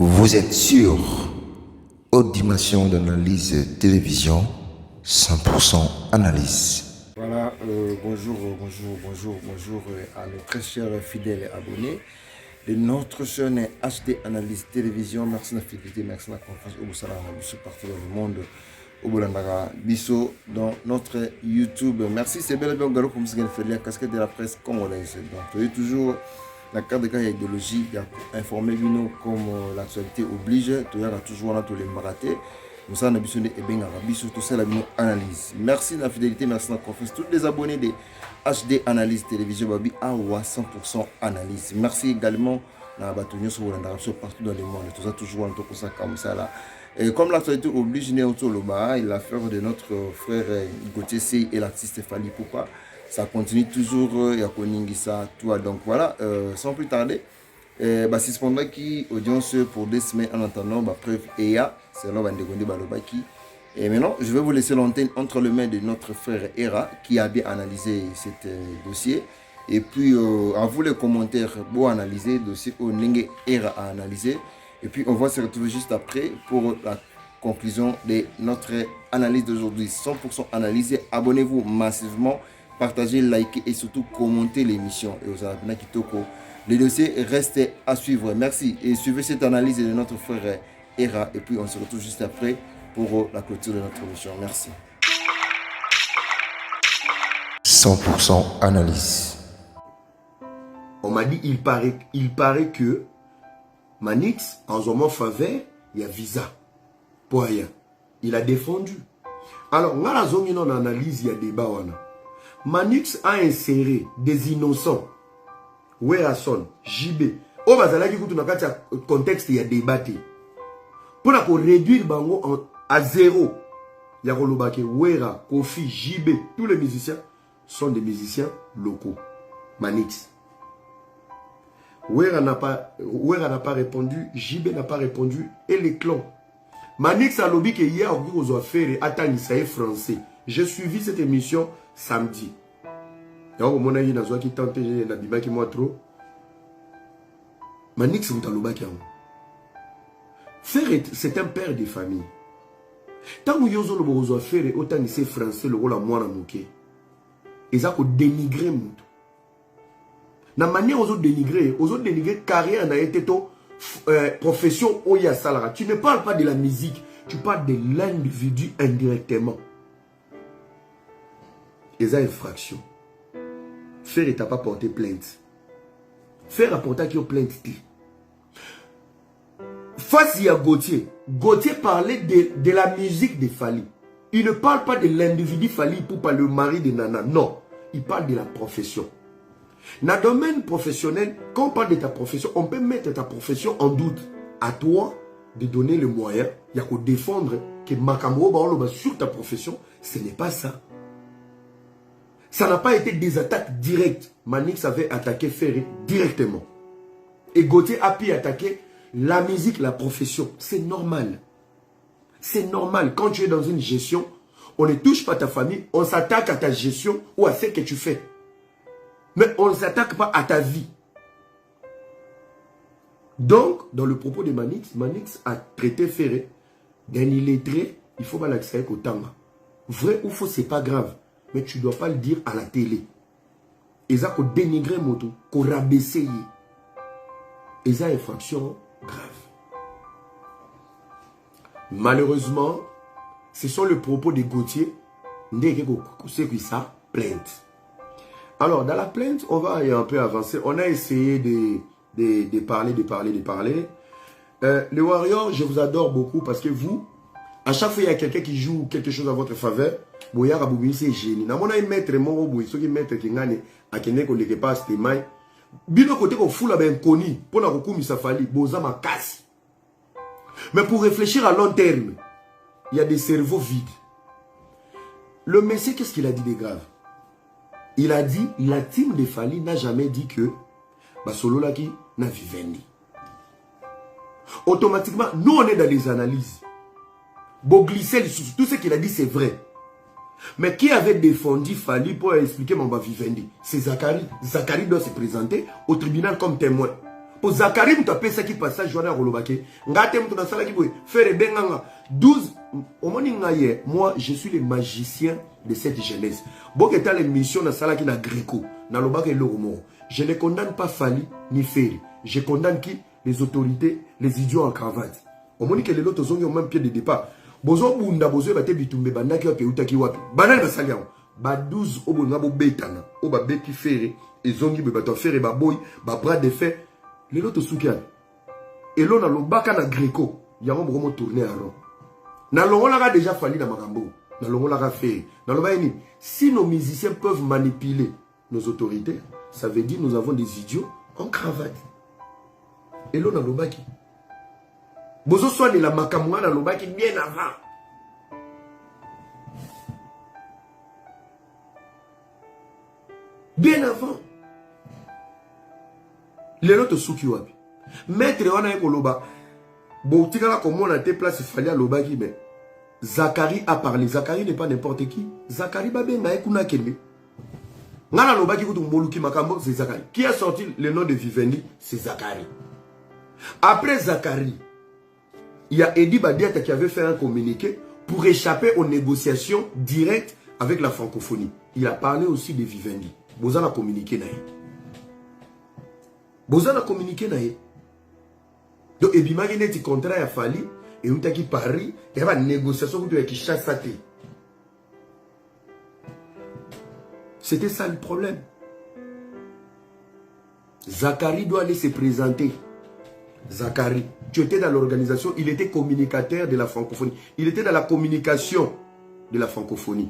Vous êtes sur Haute Dimension d'analyse télévision, 100% analyse. Voilà, bonjour à nos très chers fidèles abonnés de notre chaîne HD Analyse Télévision. Merci de la fidélité, merci de la confiance au Boussala, partout dans le monde, au Boulandara, Bisso, dans notre YouTube. Merci, c'est bel et bien Galo comme c'est fait la casquette de la presse congolaise. Donc, vous voyez toujours la carte de cas idéologie, il y a informé nous comme l'actualité oblige, il y a toujours tous les marathés. Nous sommes habitués et bien arabes, tout ça la analyse. Merci de la fidélité, merci de la confiance. Tous les abonnés de HD Analyse Télévision Babi à 100% analyse. Merci également à Batonio sur partout dans le monde. Tout ça toujours en ça comme ça là. Et comme l'actualité oblige, il a l'affaire de notre frère Gauthier C et l'artiste Fali Poupa. Ça continue toujours, il y a Koningisa, tout. Donc voilà, sans plus tarder. C'est cependant qui audience pour 2 semaines en attendant preuve EA c'est là et maintenant je vais vous laisser l'antenne entre les mains de notre frère Era qui a bien analysé cet dossier et puis à vous les commentaires pour analyser le dossier au Ninge Era a analysé et puis on va se retrouver juste après pour la conclusion de notre analyse d'aujourd'hui 100% analysé. Abonnez-vous massivement, partagez, likez et surtout commentez l'émission et aux Arabina Kitoko. Le dossier reste à suivre. Merci. Et suivez cette analyse de notre frère Era. Et puis on se retrouve juste après pour la clôture de notre émission. Merci. 100% analyse. On m'a dit, il paraît que Manix, en son faveur, il y a visa. Pour rien. Il a défendu. Alors, on a la zone en analyse, il y a débat. Manix a inséré des innocents. Werason, JB. Au bazalaki kutu na kati ya contexte ya débatté. Pour réduire bango à zéro. Ya kolobake Wera, Kofi, JB, tous les musiciens sont des musiciens locaux. Manix. Wera n'a pas répondu, JB n'a pas répondu et les clans. Manix a lobby que hier on a fait Atanisaï français. J'ai suivi cette émission samedi. Mon ami n'a qui tente na bimaki moi trop. Manix Mutalobakian. Frère, c'est un père de famille. Tant que yozo le bozo faire autant ni c'est français le rôle à moi na moké. Ils ont dénigré mutu. Na manière aux autres dénigrer carrière na été to profession oya salara. Tu ne parles pas de la musique, tu parles de l'individu indirectement. Ils ont infraction. Frère, il t'a pas porté plainte. Frère a porté qui a plainte. Face à Gauthier, Gauthier parlait de la musique de Fali. Il ne parle pas de l'individu Fali pour pas le mari de Nana. Non, il parle de la profession. Dans le domaine professionnel, quand on parle de ta profession, on peut mettre ta profession en doute. À toi de donner le moyen, il y a qu'à défendre que Makambo sur ta profession, ce n'est pas ça. Ça n'a pas été des attaques directes. Manix avait attaqué Ferré directement. Et Gauthier a pu attaquer la musique, la profession. C'est normal. C'est normal. Quand tu es dans une gestion, on ne touche pas ta famille, on s'attaque à ta gestion ou à ce que tu fais. Mais on ne s'attaque pas à ta vie. Donc, dans le propos de Manix, Manix a traité Ferré d'un illettré. Il faut pas l'accéder au tanga. Vrai ou faux, c'est pas grave. Mais tu ne dois pas le dire à la télé. Ils ont dénigré moto, qu'on rabaisser. Ils ont une infraction grave. Malheureusement, ce sont les propos de Gauthier. C'est qui ça plainte. Alors, dans la plainte, on va un peu avancer. On a essayé de parler. Les Warriors, je vous adore beaucoup parce que vous, à chaque fois il y a quelqu'un qui joue quelque chose à votre faveur, Boyara Boubini c'est génie. Na mona maître mon boy, ceux qui maître qui ngane a kene ko leke pas c'était mai. Bino côté ko fula ben koni pour na kokumi safali boza ma casse. Mais pour réfléchir à long terme, il y a des cerveaux vides. Le Messie qu'est-ce qu'il a dit de grave? Il a dit la team de Fali n'a jamais dit que Basolo Laki n'a vivendi. Automatiquement, nous on est dans les analyses. Boglisser tout ce qu'il a dit c'est vrai. Mais qui avait défendu Fali pour expliquer mon Vivendi? C'est Zachary. Zachary doit se présenter au tribunal comme témoin. Pour Zakari, tu as fait ça qui passage, Joana Rolobake. Ngate, tu as fait ça faire benganga. 12. Au moment moi, je suis le magicien de cette jeunesse. Bon, que tu as l'émission dans la qui na Gréco, dans le bac et le romo. Je ne condamne pas Fali ni Ferry. Je condamne qui? Les autorités, les idiots en cravate. Au moment que les autres ont même pied de départ. Bozo bunda bozo bate bitumbe banaki wapi utaki wapi. Banani basalia. Ba 12 obo ngabo betana. Oba beti Ferry. Ezongi be bato Ferry ba boy, ba bras de fer. Les autres soukian. Et l'on a le bac na Gréco. Yango bomo tourner à rond. Na longo la déjà Fali na makambo. Na longo la Ferry. Na loba ni. Si nos musiciens peuvent manipuler nos autorités, ça veut dire nous avons des idiots en cravate. Et l'on a le bac. Bozo soigne la makamwa na le bac bien avant. Bien avant. Les autres souki wapi. Maître wana eko loba. Bon, tika comme on a été place, il fallait à l'obaki, mais Zakari a parlé. Zakari n'est pas n'importe qui. Zakari babenga ekuna kende. Ngana l'obaki kutu mboluki makambo, c'est Zakari. Qui a sorti le nom de Vivendi? C'est Zakari. Après Zakari, il y a Edi Badiata qui avait fait un communiqué pour échapper aux négociations directes avec la francophonie. Il a parlé aussi de Vivendi. Bozan a communiqué naïe. Bozan a communiqué naïe. Donc, Ebimagi n'est contrat à Fali, et où qui Paris, il y a une négociation qui chasse sa tête. C'était ça le problème. Zakari doit aller se présenter. Zakari, tu étais dans l'organisation, il était communicateur de la francophonie. Il était dans la communication de la francophonie.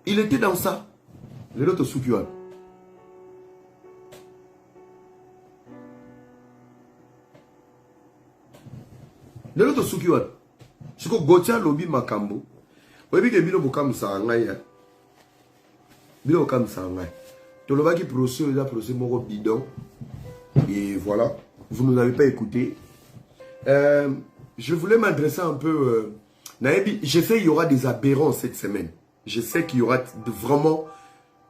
Il était dans ça. Le autre soukouan. Le autre soukouan. C'est que Gotia lobby makambo. Vous voyez que Bilo Bokam Sarangaya. Bilo Bokam Sarangaya. Tout le monde qui procède, il a procédé mon bidon. Et voilà. Vous ne nous avez pas écouté. Je voulais m'adresser un peu. Je sais qu'il y aura des aberrants cette semaine. Je sais qu'il y aura vraiment.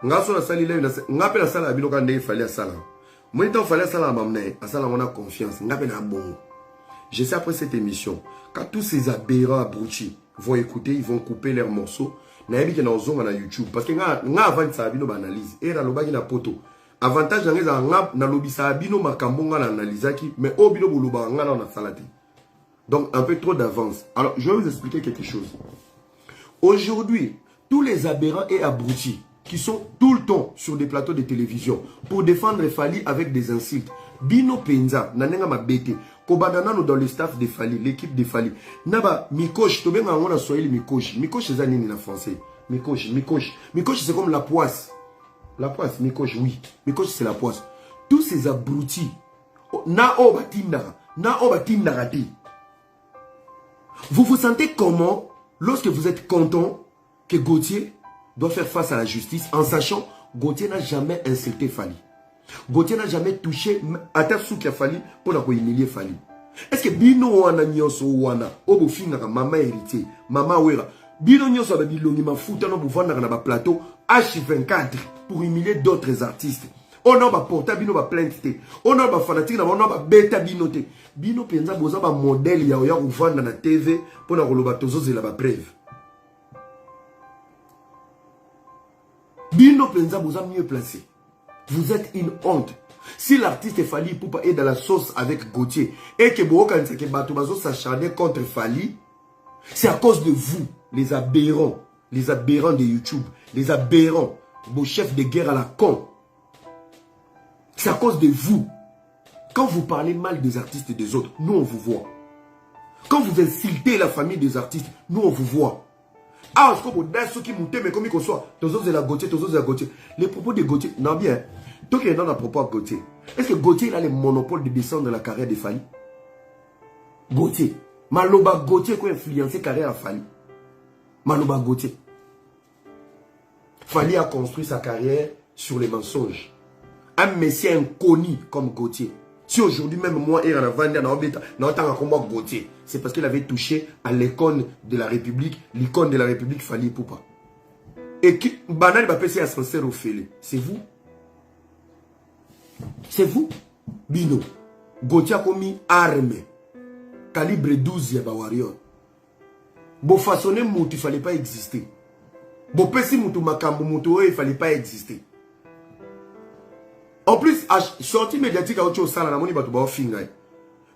On a confiance. Je sais après cette émission, quand tous ces aberrants abrutis vont écouter, ils vont couper leurs morceaux. YouTube parce que nga avant ça bino analyse et la lobaki na poto avantage nga na lobi ça bino makambo nga na analyse qui mais au bino buluba nga na salati. Donc un peu trop d'avance. Alors je vais vous expliquer quelque chose. Aujourd'hui, tous les aberrants et abrutis qui sont tout le temps sur des plateaux de télévision pour défendre Fali avec des insultes. Bino Penza, nanenga mabete, kobanana dans le staff de Fali, l'équipe de Fali. Naba, Mikoche, to benga ngona soyeli Mikoche. Mikoche c'est zanini en français. Mikoche. Mikoche c'est comme la poisse. La poisse, Mikoche, oui. Mikoche c'est la poisse. Tous ces abrutis, na oba tindara te. Vous vous sentez comment lorsque vous êtes content que Gauthier doit faire face à la justice en sachant Gauthier n'a jamais insulté Fali. Gauthier n'a jamais touché à ta sou qui a fallu pour la humilier Fali. Est-ce que Bino wana nyonso wana obo finga mama héritier, mama wera Bino nyonso ba bilongi mafuta no buvanda na ba plateau H24 pour humilier d'autres artistes. On a ba porta bino ba plainte. On a ba fanatique na on a ba beta bino te. Bino penza boza ba modèle ya oya uvanda na TV pour na koloba tozozela ba preuve. Bino penza boza mieux placé. Vous êtes une honte. Si l'artiste Fali Poupa est dans la sauce avec Gauthier et que Bohokansake Batubazo s'acharnait contre Fali, c'est à cause de vous, les aberrants de YouTube, les aberrants, vos chefs de guerre à la con. C'est à cause de vous. Quand vous parlez mal des artistes et des autres, nous on vous voit. Quand vous insultez la famille des artistes, nous on vous voit. Ah, ce qui mais comme il soit, les propos de Gauthier, non bien. Tant qu'il y a un propos à Gauthier, est-ce que Gauthier a le monopole de descendre la carrière de Fali? Gauthier. Maloba Gauthier qui a influencé la carrière à Fali. Maloba Gauthier. Fali a construit sa carrière sur les mensonges. Un messie inconnu comme Gauthier. Si aujourd'hui même moi et Gauthier, c'est parce qu'il avait touché à l'icône de la République, Fali Poupa. Et qui Banane va passer à sincère au fêlé. C'est vous. C'est vous. Bino. Gauthier a commis arme. Calibre 12 ya ba warrior. Bo façonner moutou, il fallait pas exister. Bo pesi moutou makambo moutou, il fallait pas exister. En plus, sortie médiatique à autre chose, ça, la moni batou ba finga.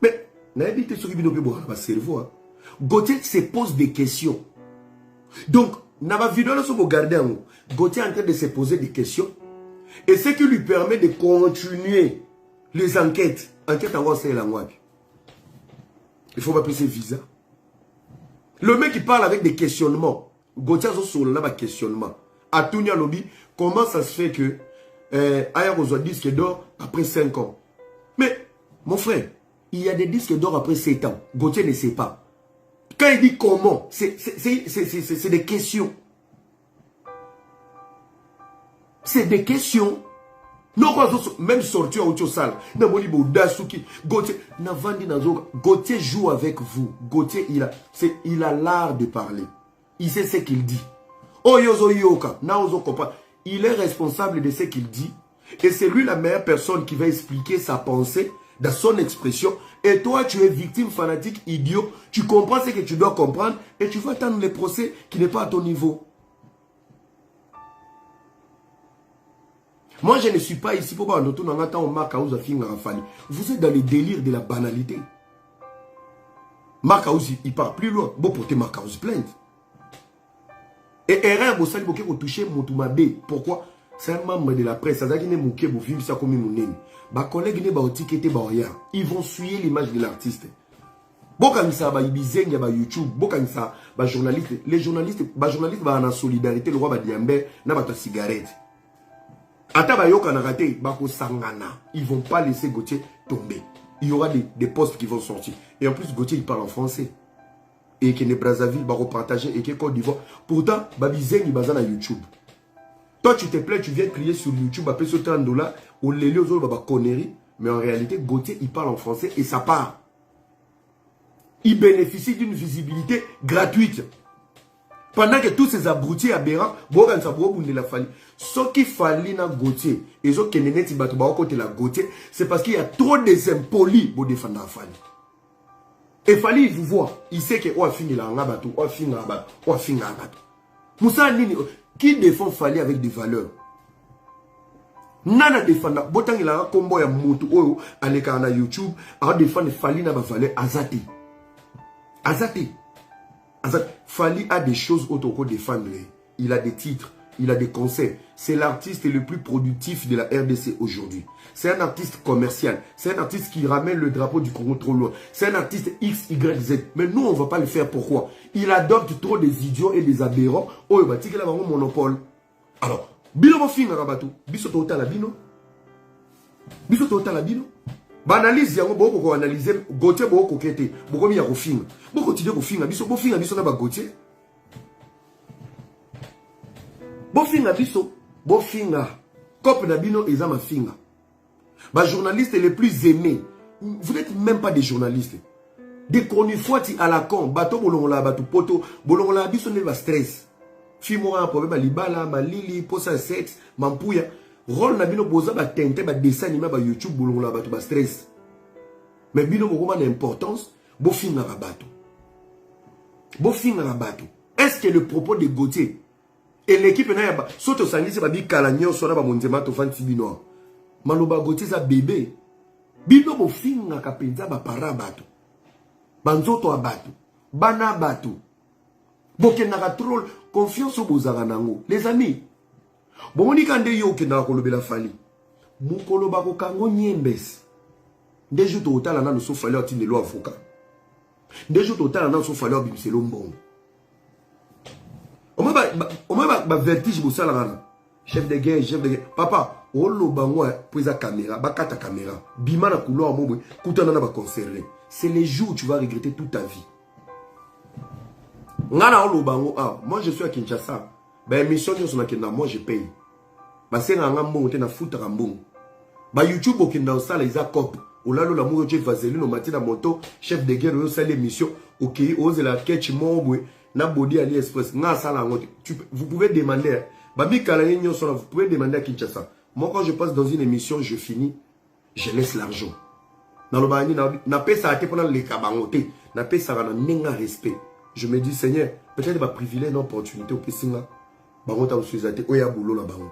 Mais, n'a évité ce qui bino pe bo ba cerveau. Gauthier se pose des questions. Donc, n'a pas vidéo là sur vos gardiens. Gauthier est en train de se poser des questions. Et ce qui lui permet de continuer les enquêtes. Enquête en c'est la moitié. Il faut pas passer visa. Le mec qui parle avec des questionnements. Gauthier a sur là questionnement. À Tounia Lobby, comment ça se fait que Aya reçoit disque d'or après 5 ans? Mais, mon frère, il y a des disques d'or après 7 ans. Gauthier ne sait pas. Quand il dit comment, c'est des questions. C'est des questions. Non, même sortir à autre salle. Gauthier joue avec vous. Gauthier, il a l'art de parler. Il sait ce qu'il dit. Il est responsable de ce qu'il dit. Et c'est lui la meilleure personne qui va expliquer sa pensée dans son expression. Et toi, tu es victime, fanatique, idiot. Tu comprends ce que tu dois comprendre. Et tu vas attendre le procès qui n'est pas à ton niveau. Moi, je ne suis pas ici pour voir notre vous êtes dans le délire de la banalité. Marcaus, il part plus loin. Bon, porter Marcaus plainte. Et erreur, vous savez, vous touchez Moutoumabe. Pourquoi? C'est un membre de la presse. Ils vont suivre l'image de l'artiste. YouTube, les journalistes vont en solidarité, le roi va dire, n'a cigarette. Ils vont pas laisser Gauthier tomber. Il y aura des postes qui vont sortir. Et en plus, Gauthier, il parle en français. Et qu'il est Brazzaville, va repartager, et qu'il est Côte d'Ivoire. Pourtant, Babizeng, il est dans YouTube. Toi, tu te plais, tu viens crier sur YouTube, après ce $30, ou les autres, conneries. Mais en réalité, Gauthier, il parle en français et ça part. Il bénéficie d'une visibilité gratuite. Pendant que tous ces abrutis aberrants, ce qui fallait dans Gauthier, et ce qui n'est pas côté la Gauthier, c'est parce qu'il y a trop des impolis pour défendre la famille. Et fallait vous voir, il sait que on a fini là, on a fini là, on a fini là. Moussa Nini, qui défend Fali avec des valeurs? Nana défend, botan il a un combo ya moto oyo, aleka na YouTube, a défendre Fali na ba valeur azati. Azati. Fali a des choses autour de défendre. Il a des titres, il a des concerts. C'est l'artiste le plus productif de la RDC aujourd'hui. C'est un artiste commercial. C'est un artiste qui ramène le drapeau du Congo trop loin. C'est un artiste X, Y, Z. Mais nous, on ne va pas le faire. Pourquoi? Il adopte trop des idiots et des aberrants. Oh, il va dire qu'il a un monopole. Alors, Bilo va finir à Rabatou. Biso total à Bino. Biso total à Bino. Banalise yango boko ko analyser Gauthier boko kete boko mi ya ko finga boko tide ko finga biso bo finga biso na ba Gauthier bo finga cop na bino eza ma finga ba journalistes les plus aimés. Vous n'êtes même pas des journalistes, des conifouati à la con bato bolongola bato poto bolongola biso ne ba stress fimo un problème libala malili posa sexe mampuya. Rôle na bino boza ba tente ba dessin animé ba YouTube bolongola bato ba stress. Mais bino bokoma d'importance bo finga ba bato. Bo finga ba bato. Est-ce que le propos de Gauthier et l'équipe na ya soto sangisi ba bi kala nyonso na ba monzema to fanti bino. Maloba Gauthier za bébé. Bino bo finga ka penza ba para bato. Banzoto a bato. Bana bato. Bokena trop confiance au bozara nango. Les amis, bomoni kande yo kenda kolobela Fali mukolo bako kango nyembes ndeju to otala na so Fali otinde lo avocat ndeju to otala na so Fali obimselo mbongo ba vertige bosala ngana chef de guerre papa olo bango poza caméra bakata caméra bima na couloir mobwe kutana na ba conserver. C'est les jours où tu vas regretter toute ta vie. Ngana olo bango moi je suis à Kinshasa. Ben mission moi je paye. Ba senga ngambo te na futa kambongo. Ba YouTube okenda osala isa cop. Olalo la moyo je vaseline no matina moto chef de guerre yo sala émission OK ose la catch mobwe na body AliExpress nga sala ngote. Vous pouvez demander ba mi kala nyo sala vous pouvez demander à Kinshasa. Moi quand je passe dans une émission je finis je laisse l'argent. Na pesa ate pendant les kabangote, na pesa na nenga respect. Je me dis Seigneur, peut-être ma privilège une opportunité au pesinga. Bango suis até oya boulot la bango.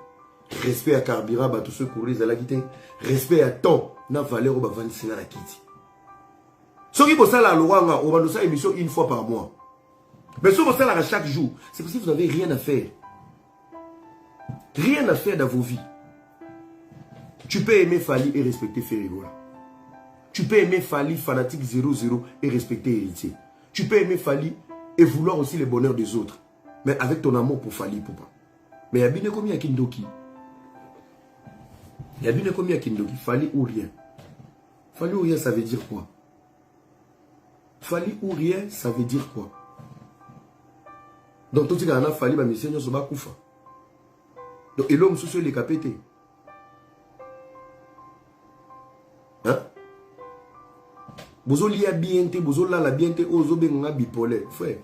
Respect à carburant ba tous ceux courir à la guité. Respect à temps na valeur ba vendre singa la kiti. Ce qui bossa la loi on va nous faire émission une fois par mois. Mais si vous faites chaque jour, c'est parce que vous n'avez rien à faire. Rien à faire dans vos vies. Tu peux aimer Fali et respecter Ferrigola. Tu peux aimer Fali, fanatique 0-0 et respecter Héritier. Tu peux aimer Fali et vouloir aussi le bonheur des autres. Mais avec ton amour pour Fali, Poupa. Mais il y a bien combien à Kindoki. Il y a bien combien à Kindoki. Fali ou rien. Fali ou rien, ça veut dire quoi? Fali ou rien, ça veut dire quoi? Donc, tout ce qui a Fali, mais Seigneur, c'est pas Koufa. Donc, et l'homme sous les capétés. Hein? Bozo lia biente, bozo la biente, ozo benga bipolaire. Frère,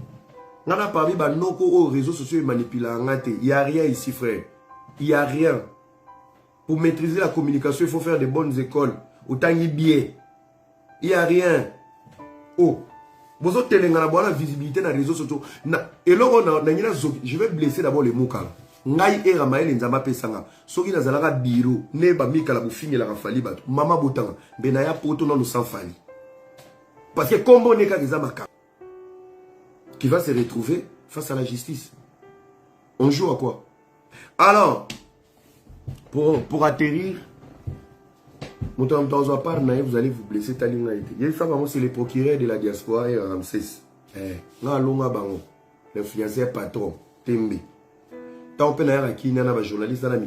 on a parlé de noko aux réseaux sociaux et manipulant. Il n'y a rien ici, frère. Il n'y a rien. Pour maîtriser la communication, il faut faire de bonnes écoles. Autant y bien. Il n'y a rien. Oh. Bozo telengana la visibilité dans les réseaux sociaux. Et là, je vais blesser d'abord les mots. Ngai era maele nzamba pesanga soki na zalaka biro ne ba mikala bufingi la Fali bato mama botanga benaya poto non sans Fali parce que combo neka kizamaka qui va se retrouver face à la justice. On joue à quoi? Alors pour atterrir vous allez vous blesser talinga été. Il faut vraiment c'est les procureurs de la diaspora et Ramsès nga longa bango l'influenceur patron Tembe. Tant que les journalistes dans la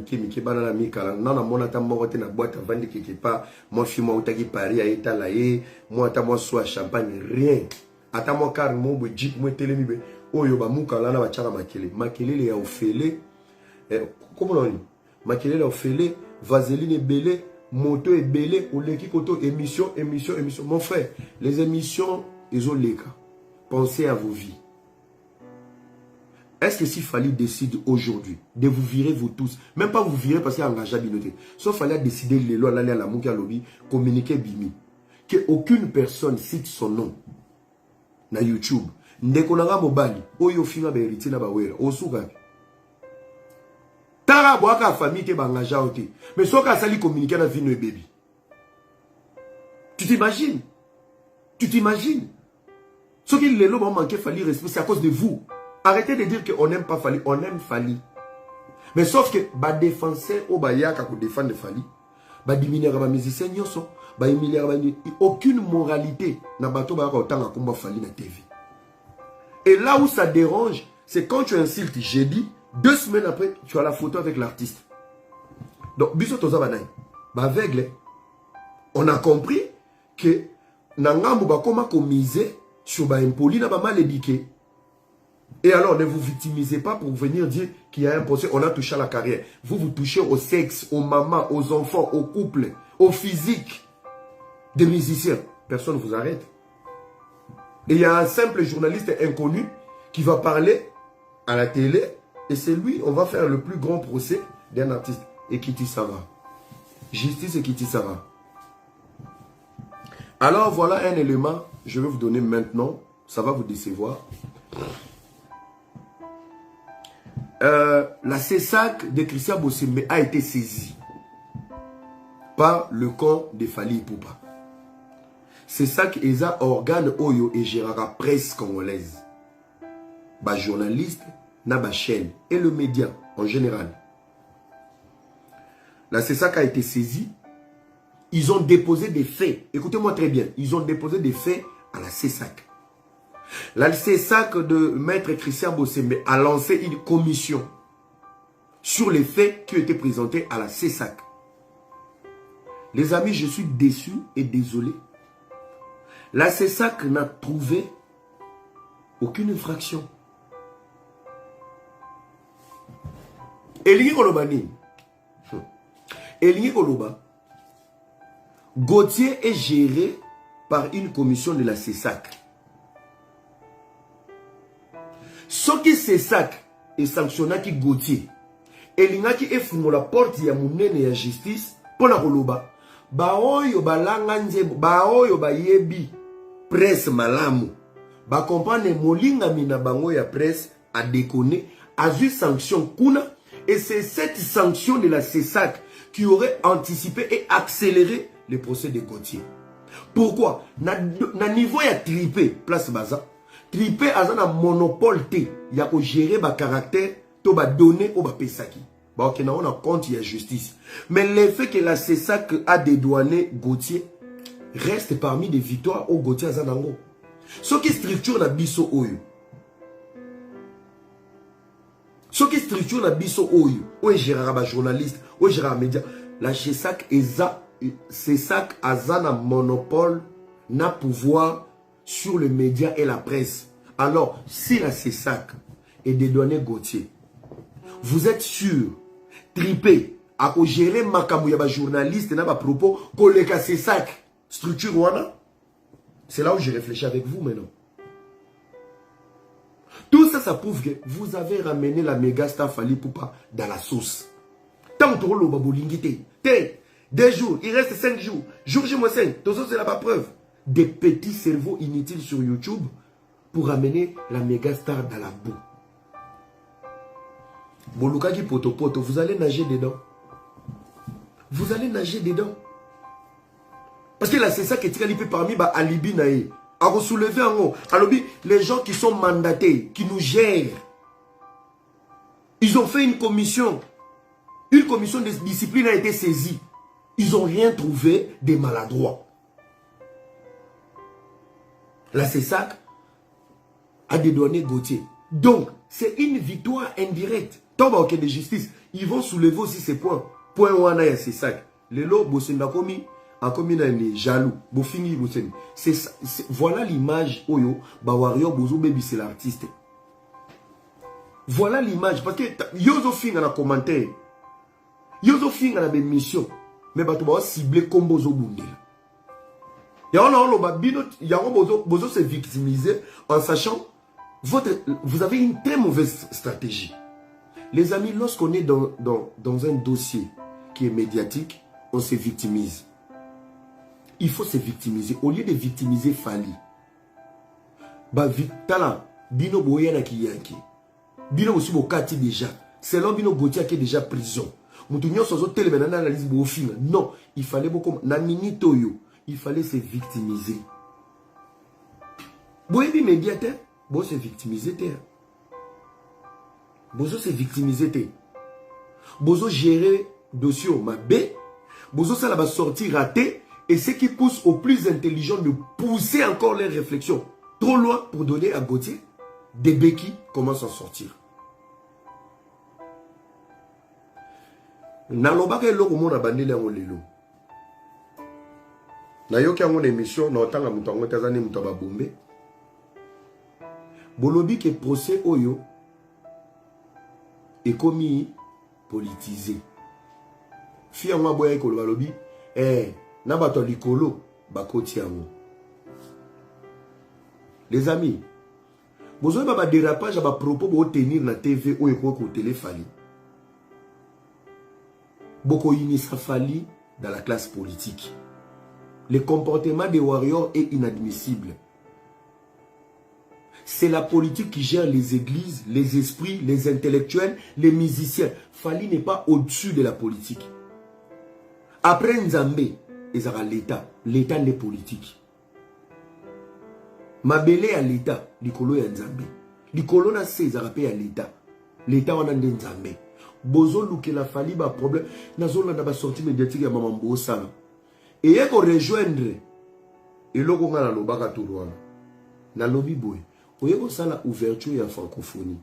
banana mikala nana mona ta morote na boîte à vendre quelque part moi je suis moi utaki Paris à étalaye moi ta moi soit champagne rien ata moi car mo bo jeep mo telemi be oyo ba mukala na ba chaka makele ya ofele comment on dit makele ya ofele vaseline belé moto et belé ou leki koto émission mon frère les émissions ils ont les cas pensez à vos vies. Est-ce que si Fali décide aujourd'hui de vous virer vous tous, même pas vous virer parce qu'il y a engagé à binoter, sauf Fali a décidé de l'élo à la mouka lobby, communiquer bimi, que aucune personne cite son nom na YouTube. Ndekonanga mobali, oyo finga ba héritier na ba wera, osuka. Tara boaka famille te ba engagé ote, mais soka sali communiquer na vie no baby. Tu t'imagines? Tu t'imagines? Ce qui l'élo va manquer Fali respect, c'est à cause de vous. Arrêtez de dire qu'on n'aime pas Fali, on aime Fali. Mais sauf que, bah, défenseur, ou bah, yaka pour défendre Fali, bah, diminuer les musiciens, bah, aucune moralité n'a bateau, bah, autant à combat Fali na TV. Et là où ça dérange, c'est quand tu insultes jeudi, 2 semaines après, tu as la photo avec l'artiste. Donc, biso toza banay, bah, aveugle, on a compris que, nangamou, bah, comment commiser sur bah, impoli, n'a pas mal éduqué. Et alors, ne vous victimisez pas pour venir dire qu'il y a un procès, on a touché à la carrière. Vous, vous touchez au sexe, aux mamans, aux enfants, aux couples, au physique des musiciens. Personne ne vous arrête. Et il y a un simple journaliste inconnu qui va parler à la télé et c'est lui, on va faire le plus grand procès d'un artiste. Et Kiti Sava. Justice et Kiti Sava. Alors, voilà un élément, je vais vous donner maintenant, ça va vous décevoir. La CESAC de Christian Bossembe a été saisie par le camp de Fali Poupa. CESAC est un organe Oyo et gérera presse congolaise. Ba journaliste, na ba chaîne et le média en général. La CESAC a été saisie. Ils ont déposé des faits. Écoutez-moi très bien. Ils ont déposé des faits à la CESAC. La CESAC de Maître Christian Bossembe a lancé une commission sur les faits qui ont été présentés à la CESAC. Les amis, je suis déçu et désolé. La CESAC n'a trouvé aucune infraction. Elingi Kolobani. Elingi Koloba. Gauthier est géré par une commission de la CESAC. Ce qui CESAC est sanctionné qui Gauthier. Elinga qui est fumé la porte ya munene ya justice pour la Koloba. baoyo balanga nzembo baoyo bayebi presse malamu ba comprendre molingami na bango ya presse a déconné a vu sanction kuna et c'est cette sanction de la CESAC qui aurait anticipé et accéléré le procès de Gauthier. Pourquoi? Na niveau ya Tripé place baza Tripé a un monopole te ya ko gérer ba caractère to ba donner au ba pesaki. Bah ok, on a compte il y a justice. Mais le fait que la CESAC a dédouané Gauthier reste parmi des victoires au Gauthier Azanango. Ce qui structure la biso oyo. Ce qui structure la biso oyo. Oye gérera ba journaliste, oye gérera média. La CESAC a un monopole, n'a pouvoir sur le média et la presse. Alors, si la CESAC est dédouané Gauthier, vous êtes sûr, Tripé, à gérer Makamouya, journaliste, n'a pas propos, collègue à CESAC, structure wana? C'est là où je réfléchis avec vous maintenant. Tout ça, ça prouve que vous avez ramené la méga star Fally Ipupa dans la sauce. Tant que vous avez 2 jours, il reste 5 jours. Jour J-5, tout ça, c'est la preuve. Des petits cerveaux inutiles sur YouTube pour ramener la méga star dans la boue. Bolukaki poto poto, vous allez nager dedans. Vous allez nager dedans. Parce que là, c'est ça qui est tiré parmi bah, alibi naïe. À soulever en haut. Alors, les gens qui sont mandatés, qui nous gèrent, ils ont fait une commission. Une commission de discipline a été saisie. Ils n'ont rien trouvé de maladroit. La CESAC a dédouané Gauthier. Donc, c'est une victoire indirecte. Tant que de justice, ils vont soulever aussi ces points. Point où on a CESAC. Les lots, Bossenda Komi, a commis un jaloux. Bofini, voilà l'image. Oyo, Bawario, Bozo Baby, c'est l'artiste. Voilà l'image. Parce que, Yozo Fing a un commentaire. Yozo Fing a une mission. Mais tu vas cibler comme Bozo Bundel. Il y a un Bozo s'est victimisé en sachant vous avez une très mauvaise stratégie. Les amis, lorsqu'on est dans un dossier qui est médiatique, on se victimise. Il faut se victimiser. Au lieu de victimiser Fally, Bino Boyana qui yanki. Bino aussi Bokati déjà. C'est l'homme Bino Gauthier qui est déjà prison. Non, il fallait beaucoup. Il fallait se victimiser. Boyebi médiateur, bon se victimiser. Bozo se victimiser. Bozo gérer dossier ma B. Bozo ça va sortir raté. Et ce qui pousse aux plus intelligents de pousser encore les réflexions trop loin pour donner à Gauthier des béquilles comment s'en sortir. Nalobaka eloko mona bandeli yango lelo. Nayoki yango na émission na otanga mutu yango tazani mutu babombe. Bolobi ke procès oyo ekomi politisé. Fi yango boya ko balobi na bato likolo bakoti yango. Les amis, vous avez un dérapage à propos de tenir la TV ou au téléphone. Beaucoup initié Fally dans la classe politique. Le comportement des warriors est inadmissible. C'est la politique qui gère les églises, les esprits, les intellectuels, les musiciens. Fally n'est pas au-dessus de la politique. Après Nzambé, ils auront l'État. L'État n'est politique. Mabele à l'État, l'Ikolo et Nzambé. L'Ikolo n'a pas rappelé à l'État. L'État on a Nzambé. Bozo louke la Fally ba problème. Nazo na ba sortie médiatique ya maman Bosa. Et yeko rejoindre. Et loko nga na lobaka tourwana. Na lobi boy. Oyeko sala ouverture ya francophonie.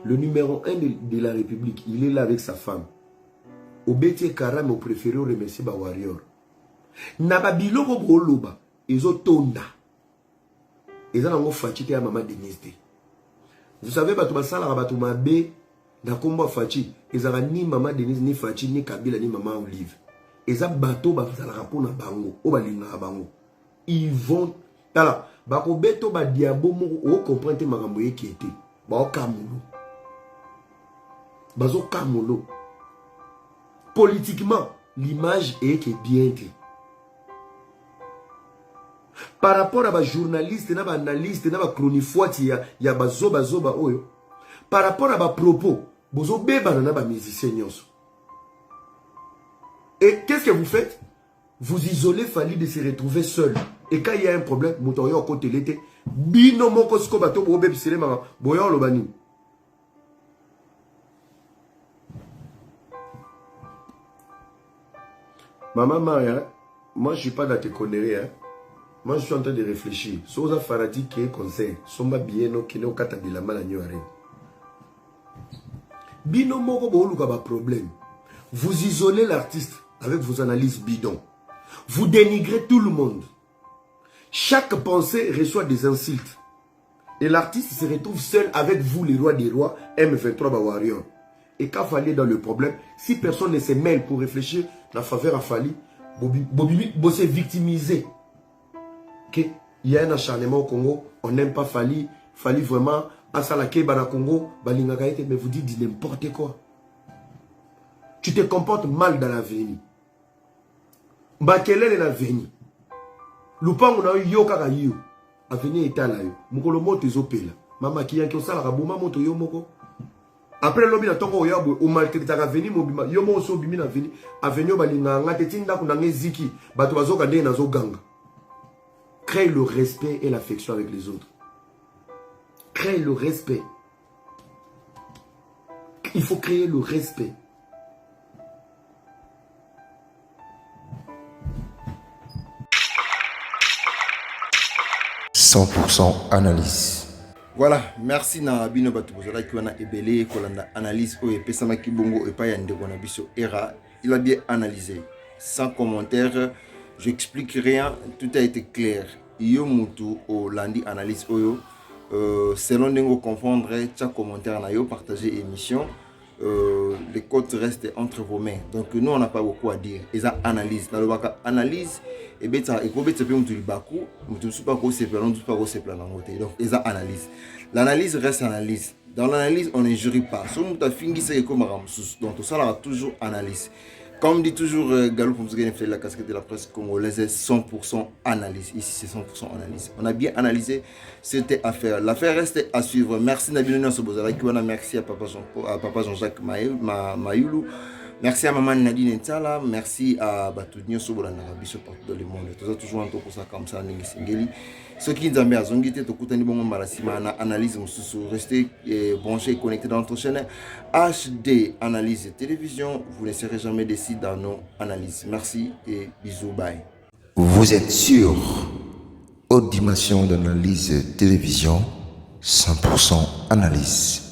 Le numéro 1 de la République, il est là avec sa femme. Obeti Karam au préféré remercier ba warrior. Na ba biloko boloba ezo tonda. Eza nango fatite ya maman Denise. Vous savez bato basala bato mabe na komba fachi ezala ni maman Denise ni fachi ni Kabila ni maman Olive. Eza bato basala rapona bango o balinga bango. Ils vont tala bako beto ba diabo moko o comprendre makambo yekete. Ba okamulo. Bazo kamulo. Politiquement l'image est que bien. Par rapport à les journalistes, les analystes, les chronifoites, il y a des zoba oyo. Par rapport à les propos, vous avez des musiciens. Et qu'est-ce que vous faites? Vous isolez Fally de se retrouver seul. Et quand il y a un problème, vous avez un côté l'été. Bino moko sko bato bo bebe sele mama boyo lo bani. Maman Maria, moi je suis pas dans tes conneries hein. Moi je suis en train de réfléchir. Soza Faradi qui est conseil, somba bieno qui ne kata de la mala nyore. Bino moko bo luka ba problème. Vous isolez l'artiste avec vos analyses bidons. Vous dénigrez tout le monde. Chaque pensée reçoit des insultes. Et l'artiste se retrouve seul avec vous, les rois des rois, M23 Bawarian. Et quand Fally est dans le problème, si personne ne se mêle pour réfléchir en faveur à Fally, vous s'est victimisé. Il y a un acharnement au Congo, on n'aime pas Fally. Fally vraiment, à Salake, Bana Congo, mais vous dites n'importe quoi. Tu te comportes mal dans l'avenir. Quel est l'avenir? Lupango na yo kaka yo avenir etala yo mukolo moto ezopela mama ki yanki osala ka boma moto yo moko après lobi na tongo yo o maltraiter ka venir mobima yo mo so bimi na venir avenir balinga ngate tinda kuna ngeziki bato bazoka ndenge nazo ganga. Crée le respect et l'affection avec les autres. Crée le respect. Il faut créer le respect. « 100% analyse. Voilà, merci na bino batu bozala ki wana ebele kolanda analyse o epesama ki bongo epa ya ndeko na biso Era. Il a bien analysé. Sans commentaire, j'explique rien, tout a été clair. Yo mutu o landi analyse oyo selon nengo confondre chaque commentaire na yo partager émission. Les codes restent entre vos mains. Donc nous on n'a pas beaucoup à dire. Et ça analyse. Dans le bac analyse et ben ça et pour être peu mutu baku mutu super ko se plan tout pas ko se plan ngote. Donc et ça analyse. L'analyse reste analyse. Dans l'analyse on n'injurie pas. Si on t'a fini c'est comme ramsus. Donc tout ça là toujours analyse. Comme dit toujours Galou Pomsgane fait la casquette de la presse congolaise, 100% analyse. Ici, c'est 100% analyse. On a bien analysé cette affaire. L'affaire reste à suivre. Merci Nabil Sobozala, merci à Papa Jean-Jacques Mayoulou. Merci à Maman Nadine Ntala. Merci à Batounio Sobola Narabi, partout dans le monde. Tout ça, toujours un tour pour ça comme ça, Singeli. Ceux qui nous ont mis à Zongité, Tokutani Bongo Marasima, analyse, restez branchés et connectés dans notre chaîne HD Analyse Télévision. Vous ne serez jamais déçus dans nos analyses. Merci et bisous, bye. Vous êtes sur Haute Dimension d'analyse télévision, 100% analyse.